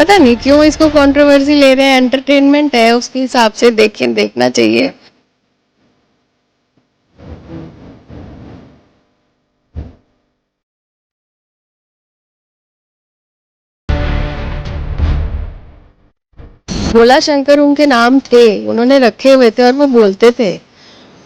पता नहीं क्यों इसको कंट्रोवर्सी ले रहे हैं। एंटरटेनमेंट है, उसके हिसाब से देखना चाहिए। भोला शंकर उनके नाम थे, उन्होंने रखे हुए थे और वो बोलते थे,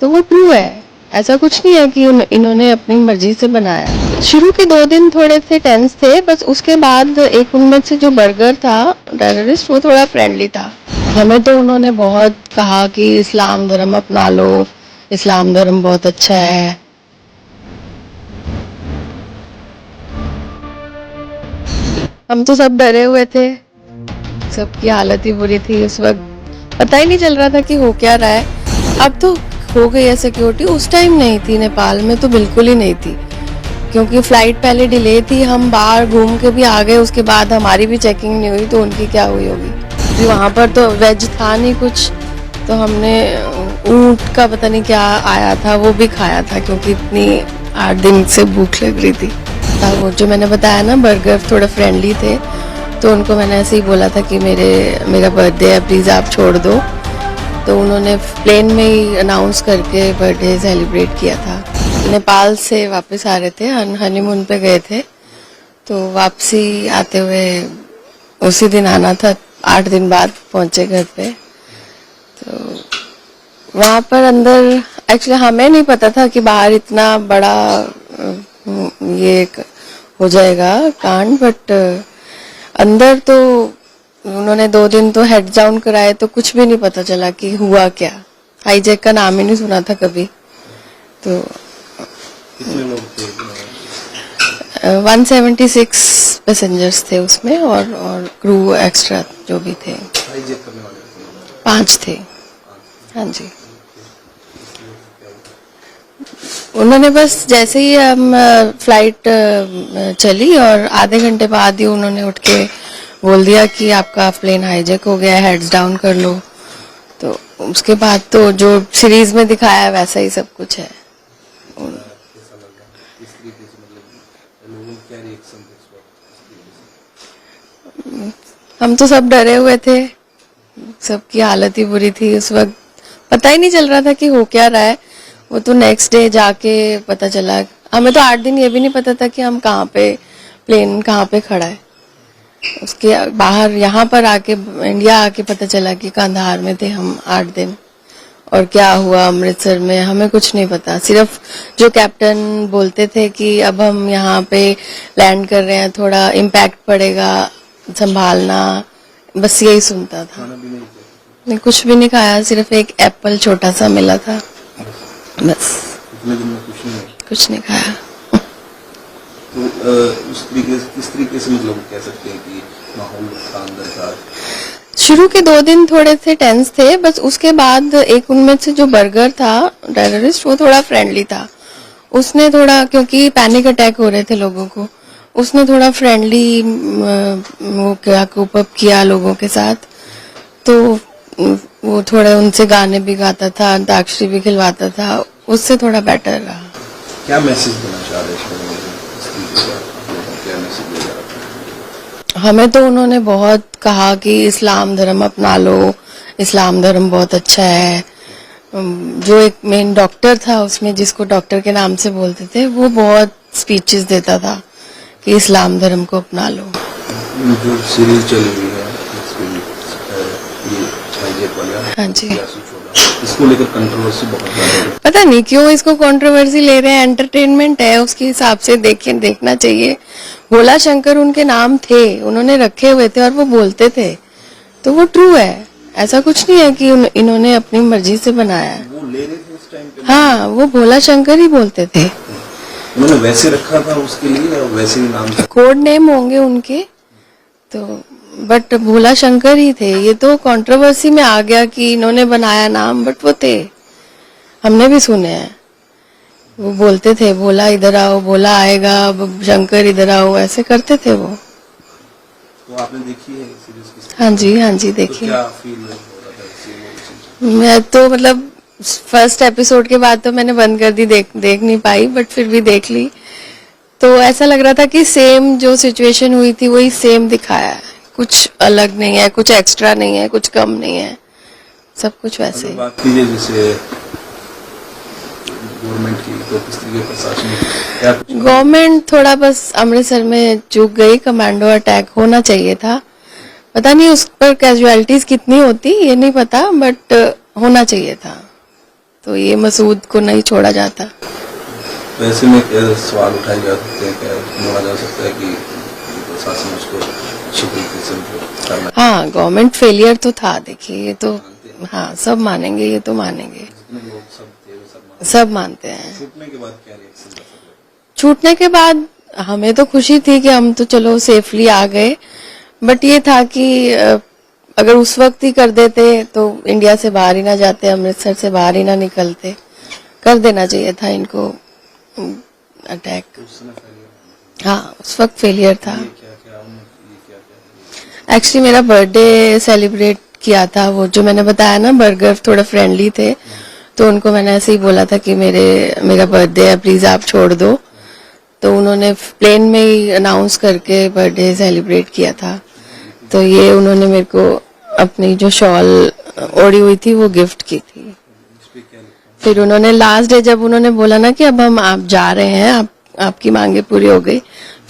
तो वो ट्रू है। ऐसा कुछ नहीं है कि इन्होंने अपनी मर्जी से बनाया। शुरू के 2 दिन थोड़े से टेंस थे, बस उसके बाद एक उनमें से जो बर्गर था टेररिस्ट, वो थोड़ा फ्रेंडली था। हमें तो उन्होंने बहुत कहा कि इस्लाम धर्म अपना लो, इस्लाम धर्म बहुत अच्छा है। हम तो सब डरे हुए थे, सबकी हालत ही बुरी थी उस वक्त। पता ही नहीं चल रहा था कि हो क्या रहा है। अब तो हो गई है सिक्योरिटी, उस टाइम नहीं थी। नेपाल में तो बिल्कुल ही नहीं थी, क्योंकि फ्लाइट पहले डिले थी। हम बाहर घूम के भी आ गए, उसके बाद हमारी भी चेकिंग नहीं हुई, तो उनकी क्या हुई होगी। वहाँ पर तो वेज था नहीं कुछ, तो हमने ऊँट का पता नहीं क्या आया था, वो भी खाया था, क्योंकि इतनी 8 दिन से भूख लग रही थी। वो जो मैंने बताया ना, बर्गर थोड़ा फ्रेंडली थे, तो उनको मैंने ऐसे ही बोला था कि मेरा बर्थडे है, प्लीज़ आप छोड़ दो। तो उन्होंने प्लेन में ही अनाउंस करके बर्थडे सेलिब्रेट किया था। नेपाल से वापस आ रहे थे, हनीमून पे गए थे, तो वापसी आते हुए उसी दिन आना था, 8 दिन बाद पहुंचे घर पे। तो वहाँ पर अंदर एक्चुअली हमें नहीं पता था कि बाहर इतना बड़ा ये हो जाएगा कांड, बट अंदर तो उन्होंने 2 दिन तो हेड डाउन कराए, तो कुछ भी नहीं पता चला कि हुआ क्या। हाईजैक का नाम ही नहीं सुना था कभी। तो कितने लोग थे? 176 पैसेंजर्स थे उसमें, और क्रू एक्स्ट्रा जो भी थे। हाईजैक करने वाले 5 थे। हाँ जी। उन्होंने बस जैसे ही हम फ्लाइट चली और आधे घंटे बाद ही उन्होंने उठ के बोल दिया कि आपका प्लेन हाईजैक हो गया है, हेड्स डाउन कर लो। तो उसके बाद तो जो सीरीज में दिखाया वैसा ही सब कुछ है। हम तो सब डरे हुए थे, सबकी हालत ही बुरी थी उस वक्त। पता ही नहीं चल रहा था कि हो क्या रहा है। वो तो नेक्स्ट डे जाके पता चला। हमें तो 8 दिन ये भी नहीं पता था कि हम कहाँ पे, प्लेन कहाँ पे खड़ा है। उसके बाहर यहाँ पर आके, इंडिया आके पता चला कि कंधार में थे हम 8 दिन। और क्या हुआ अमृतसर में हमें कुछ नहीं पता। सिर्फ जो कैप्टन बोलते थे कि अब हम यहाँ पे लैंड कर रहे हैं, थोड़ा इम्पैक्ट पड़ेगा, संभालना, बस यही सुनता था। नहीं, कुछ भी नहीं खाया, सिर्फ एक एप्पल छोटा सा मिला था, बस। इतने दिन में कुछ नहीं खाया। तो उस तरीके से, किस तरीके से मतलब कह सकते हैं कि माहौल था अंदर का? शुरू के 2 दिन थोड़े से टेंस थे, बस उसके बाद एक उनमें से जो बर्गर था टेररिस्ट, वो थोड़ा फ्रेंडली था। उसने थोड़ा, क्योंकि पैनिक अटैक हो रहे थे लोगों को, उसने थोड़ा फ्रेंडली वो क्या कोप अप किया लोगों के साथ। तो वो थोड़े उनसे गाने भी गाता था, अंताक्षरी भी खिलवाता था, उससे थोड़ा बेटर रहा। क्या मैसेज देना चाह रहे हैं? क्या मैसेज दे रहा है? हमें तो उन्होंने बहुत कहा कि इस्लाम धर्म अपना लो, इस्लाम धर्म बहुत अच्छा है। जो एक मेन डॉक्टर था उसमें, जिसको डॉक्टर के नाम से बोलते थे, वो बहुत स्पीचेस देता था कि इस्लाम धर्म को अपना लो। जो सीरीज चली हुई है ये हाईजैक वाला, हाँ जी, इसको लेकर कंट्रोवर्सी बहुत ज्यादा है। पता नहीं क्यों इसको कंट्रोवर्सी ले रहे हैं। एंटरटेनमेंट है, उसके हिसाब से देखना चाहिए। भोला शंकर उनके नाम थे, उन्होंने रखे हुए थे और वो बोलते थे, तो वो ट्रू है। ऐसा कुछ नहीं है कि इन्होंने अपनी मर्जी से बनाया। वो ले रहे थे उस टाइम पे? हाँ, वो भोला शंकर ही बोलते थे। उन्होंने वैसे रखा था उसके लिए, और वैसे ही नाम था। कोड नेम होंगे उनके, तो बट भोला शंकर ही थे। ये तो कंट्रोवर्सी में आ गया कि इन्होंने बनाया नाम, बट वो थे, हमने भी सुने हैं। वो बोलते थे, भोला इधर आओ, भोला आएगा, शंकर इधर आओ, ऐसे करते थे वो। तो आपने देखी है सीरीज? हाँ जी, हाँ जी, देखिए। तो क्या फील हो रहा था? मैं तो मतलब फर्स्ट एपिसोड के बाद तो मैंने बंद कर दी, देख नहीं पाई, बट फिर भी देख ली। तो ऐसा लग रहा था कि सेम जो सिचुएशन हुई थी वही सेम दिखाया है। कुछ अलग नहीं है, कुछ एक्स्ट्रा नहीं है, कुछ कम नहीं है, सब कुछ वैसे अगर ही। बात कीजिए जैसे गवर्नमेंट की, तो किस तरीके का प्रशासन क्या कुछ गवर्नमेंट थोड़ा बस अमृतसर में चूक गई, कमांडो अटैक होना चाहिए था। पता नहीं उस पर कैजुअलिटीज कितनी होती ये नहीं पता, बट होना चाहिए था, तो ये मसूद को नहीं छोड़ा जाता। तो ऐसे में क्या सवाल उठाए जा सकते हैं, क्या बोला जा सकता है कि प्रशासन उसको अच्छी तरीके से मतलब करना हाँ, गवर्नमेंट फेलियर तो था, देखिए ये तो, हाँ सब मानेंगे, ये तो मानेंगे, जितने लोग सब थे वो सब सब मानते हैं। छूटने के बाद क्या रिएक्शन था सब लोग? छूटने के बाद हमें तो खुशी थी कि हम तो चलो सेफली आ गए, बट ये था कि अगर उस वक्त ही कर देते तो इंडिया से बाहर ही ना जाते, अमृतसर से बाहर ही ना निकलते। कर देना चाहिए था इनको अटैक। उस समय फेलियर हाँ, उस वक्त फेलियर था। क्या क्या ये क्या क्या एक्चुअली मेरा बर्थडे सेलिब्रेट किया था, वो जो मैंने बताया ना, बर्गर थोड़ा फ्रेंडली थे, तो उनको मैंने ऐसे ही बोला था कि मेरा बर्थडे है, प्लीज आप छोड़ दो। तो उन्होंने प्लेन में ही अनाउंस करके बर्थडे सेलिब्रेट किया था। तो ये उन्होंने मेरे को अपनी जो शॉल ओढ़ी हुई थी वो गिफ्ट की थी। इस पे क्या लिखा? फिर उन्होंने लास्ट डे जब उन्होंने बोला ना कि अब आप जा रहे हैं, आपकी मांगे पूरी हो गई,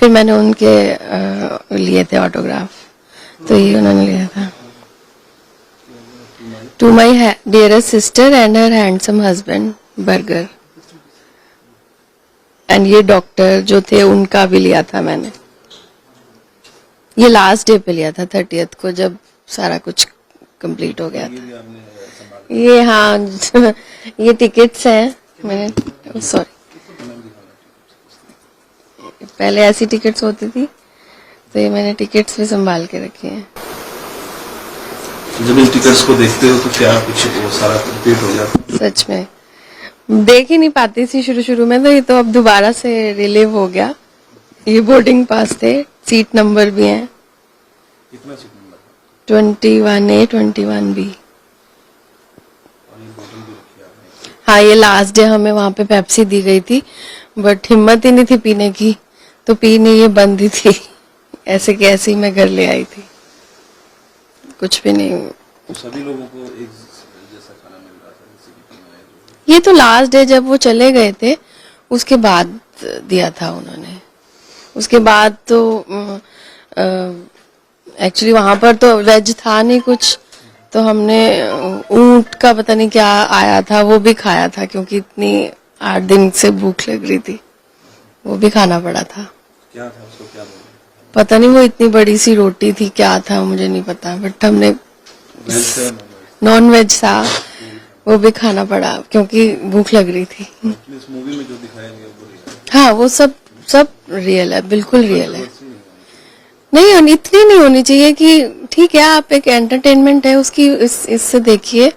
फिर मैंने उनके लिए थे ऑटोग्राफ, तो ये उन्होंने लिया था। To my dearest sister and her handsome husband burger. And ये डॉक्टर जो थे उनका भी लिया था मैंने। ये लास्ट डे पे लिया था, 30th को, जब सारा कुछ कंप्लीट हो गया था। ये भी आपने संभाल ये हाँ ये टिकट्स हैं, मैंने सॉरी पहले ऐसी टिकट्स होती थी, तो ये मैंने टिकट्स भी संभाल के रखी हैं। जब इन टिकट्स को देखते हो तो क्या कुछ वो सारा कंप्लीट हो जाता? सच में देख ही नहीं पाती थी शुरू शुरू में, तो ये तो अब दोबारा से रिलीव हो गया। ये बोर्डिंग पास थे, सीट नंबर भी हैं, कितना सीट नंबर 21A 21B। और ये बोतल भी रखी है आपने? हाँ, ये लास्ट डे हमें वहां पे पेप्सी दी गई थी, बट हिम्मत ही नहीं थी पीने की, तो पी नहीं, ये बंद ही थी। ऐसे के ऐसे ही मैं घर ले आई थी, कुछ भी नहीं। तो सभी लोगों को एक जैसा खाना मिल रहा था, जैसे कि टीम आए ये तो लास्ट डे जब वो चले गए थे उसके बाद दिया था उन्होंने। उसके बाद तो एक्चुअली वहां पर तो वेज था नहीं कुछ, तो हमने ऊंट का पता नहीं क्या आया था वो भी खाया था, क्योंकि इतनी 8 दिन से भूख लग रही थी, वो भी खाना पड़ा था। क्या था उसको क्या बोलते पता नहीं वो इतनी बड़ी सी रोटी थी, क्या था मुझे नहीं पता, बट हमने वेज थे नॉन वेज था, वो भी खाना पड़ा क्योंकि भूख लग रही थी। इस मूवी में जो दिखाया गया वो रियल है। हाँ, वो सब रियल है, बिल्कुल रियल है। नहीं, इतनी नहीं होनी चाहिए कि ठीक है आप एक एंटरटेनमेंट है उसकी, इससे देखिए,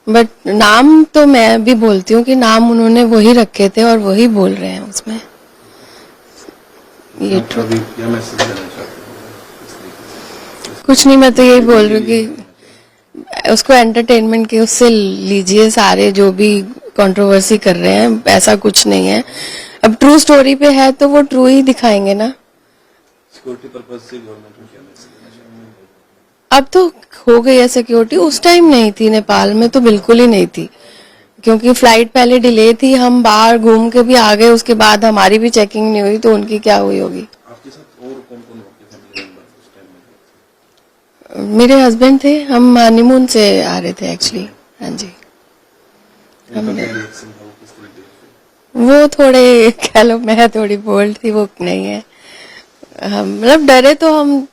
बट नाम तो मैं भी बोलती हूँ कि नाम उन्होंने वही रखे थे और वही बोल रहे हैं उसमें। ये आप अभी क्या मैसेज देना चाहते हैं इस तरीके से? कुछ नहीं, मैं तो यही बोल रही हूँ कि उसको एंटरटेनमेंट के उससे लीजिए, सारे जो भी कंट्रोवर्सी कर रहे हैं, ऐसा कुछ नहीं है। अब ट्रू स्टोरी पे है तो वो ट्रू ही दिखाएंगे ना। सिक्योरिटी पर्पज से गवर्नमेंट को क्या मैसेज देना चाहते हैं? अब तो हो गई है सिक्योरिटी, उस टाइम नहीं थी, नेपाल में तो बिल्कुल ही नहीं थी, क्योंकि फ्लाइट पहले डिले थी, हम बाहर घूम के भी आ गए, उसके बाद हमारी भी चेकिंग नहीं हुई, तो उनकी क्या हुई होगी। आपके साथ और कौन कौन आपके फैमिली मेंबर उस टाइम में? मेरे हस्बैंड थे, हम हनीमून से आ रहे थे एक्चुअली। हाँ जी, उनका क्या रिएक्शन था, वो किस तरीके से? वो थोड़े कह लो, मैं थोड़ी बोल्ड थी, वो नहीं है। हम मतलब डरे तो हम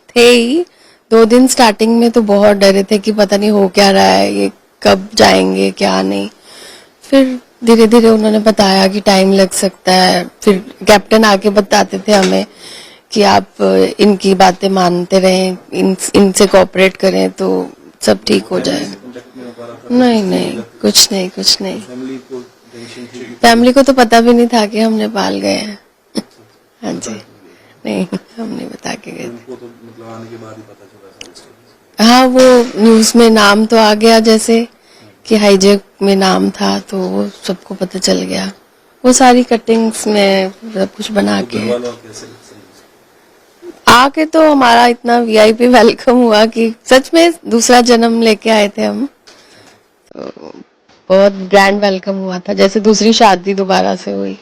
थे ही, 2 दिन स्टार्टिंग में तो बहुत डरे थे कि पता नहीं हो क्या रहा है, ये कब जाएंगे क्या नहीं। फिर धीरे धीरे उन्होंने बताया कि टाइम लग सकता है, फिर कैप्टन आके बताते थे हमें कि आप इनकी बातें मानते रहें, इनसे कोऑपरेट करें तो सब ठीक हो जाए। कॉन्टेक्ट में हो पा रहा था? नहीं नहीं, कुछ नहीं, कुछ नहीं। फैमिली को टेंशन थी? फैमिली को तो पता भी नहीं था कि हम नेपाल गए हैं। हाँ जी, नहीं हम नहीं बता के गए थे। उनको तो मतलब आने के बाद ही पता चला सारी स्टोरी। हाँ, वो न्यूज में नाम तो आ गया, जैसे कि हाईजैक में नाम था, तो वो सबको पता चल गया। वो सारी कटिंग्स में सब कुछ बना के घर वालों कैसे समझे? आके तो हमारा इतना वीआईपी वेलकम हुआ कि सच में दूसरा जन्म लेके आए थे हम। तो बहुत ग्रैंड वेलकम हुआ था, जैसे दूसरी शादी दोबारा से हुई।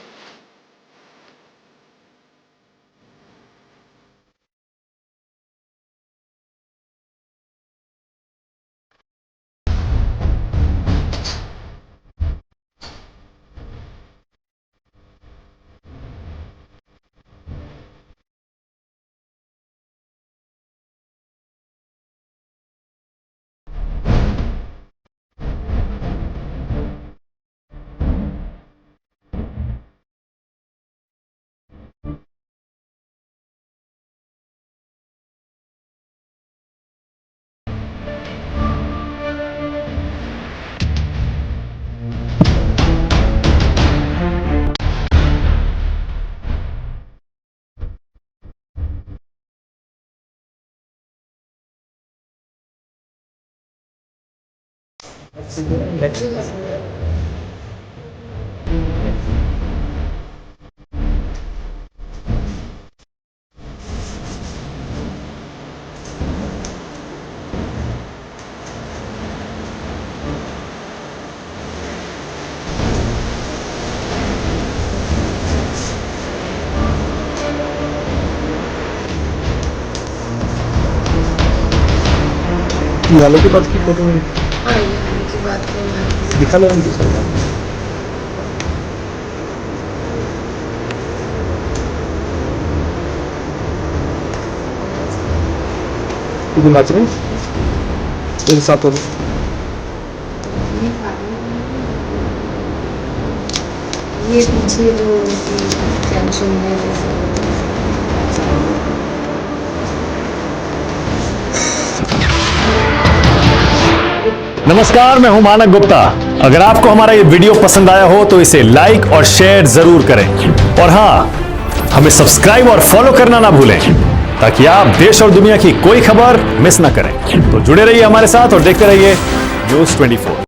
लालू के बाद की फोटो में हाँ, ये की बात करना। दिखा ना दूसरा तू नाच रहे तेरे साथ हो ये पीछे जो टेंशन है जैसे नमस्कार, मैं हूं मानक गुप्ता। अगर आपको हमारा ये वीडियो पसंद आया हो तो इसे लाइक और शेयर जरूर करें और हां, हमें सब्सक्राइब और फॉलो करना ना भूलें ताकि आप देश और दुनिया की कोई खबर मिस ना करें। तो जुड़े रहिए हमारे साथ और देखते रहिए न्यूज़ 24।